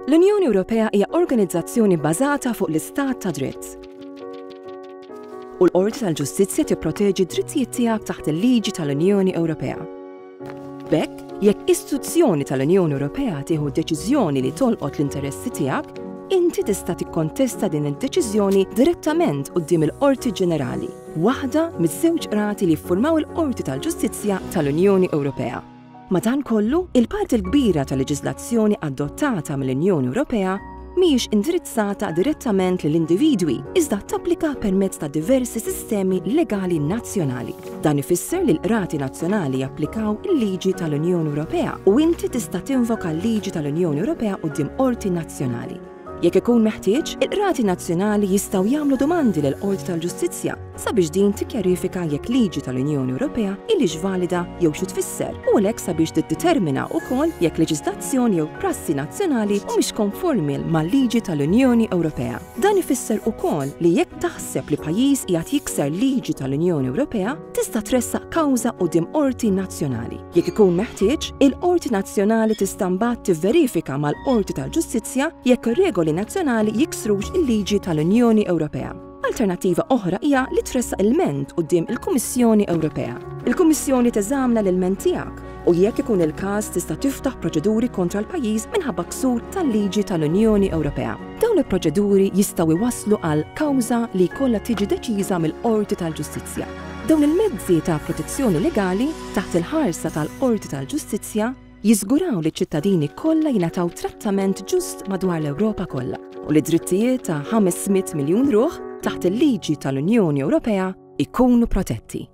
L-Unjoni Ewropea hija organizzazzjoni bbażata fuq l-istat ta' dritt. U l-Qorti tal-Ġustizzja tipproteġi d-drittijiet tiegħek taħt il-liġi tal-Unjoni Ewropea. B'hekk, jekk istituzzjoni tal-Unjoni Ewropea tieħu deċiżjoni li tolqot l-interessi tiegħek, inti tista' tikkontesta din id-deċiżjoni direttament quddiem il-Qorti Ġenerali, waħda miż-żewġ qrati li jiffurmaw il-Qorti tal-Ġustizzja tal-Unjoni Ewropea. Madankollu, il-parti l-kbira tal-leġiżlazzjoni adottata mill-Unjoni Ewropea mhijiex indirizzata direttament lill-individwi, iżda tapplika permezz ta' diversi sistemi legali nazzjonali. Dan ifisser li l-qrati nazzjonali japplikaw il-liġi tal-Unjoni Ewropea u inti tista' tinvoka l-liġi tal-Unjoni Ewropea quddiem qorti nazzjonali. Jekk ikun meħtieġ, il-qrati nazzjonali jistgħu jagħmlu domandi lill-Qorti tal-Ġustizzja sabiex din tikkjarifika jekk liġi tal-Unjoni Ewropea ilix valida jew xi tfisser u għalhekk sabiex tiddetermina wkoll jekk leġiżlazzjoni jew prassi nazzjonali mhumiex konformi mal-liġi tal-Unjoni Ewropea. Dan ifisser ukoll li jekk taħseb li pajjiż qiegħed jikser liġi tal-Unjoni Ewropea, tista' tressaq kawża quddiem qorti nazzjonali. Jekk ikun meħtieġ, il-Qorti Nazzjonali tista' mbagħad tivverifika mal-Qorti tal-Ġustizzja jekk ir-regoli nazzjonali jiksrux il-liġi tal-Unjoni Ewropea. Alternattiva oħra hija li tressaq ilment quddiem il-Kummissjoni Ewropea. Il-Kummissjoni teżamna l-ilment tiegħek u jekk ikun il-każ tista' tiftaħ proċeduri kontra l-pajjiż minħabba ksur tal-liġi tal-Unjoni Ewropea. Dawn il-proċeduri jistgħu iwasslu għal kawża li jkollha tiġi deċiża mill-Qorti tal-Ġustizzja. Dawn il-mezzi ta' protezzjoni legali taħt il-ħarsa tal-Qorti tal-Ġustizzja jiżguraw li ċ-ċittadini kollha jingħataw trattament ġust madwar l-Ewropa kollha u li drittijiet ta' 500 miljun ruħ taħt il-liġi tal-Unjoni Ewropea ikunu protetti.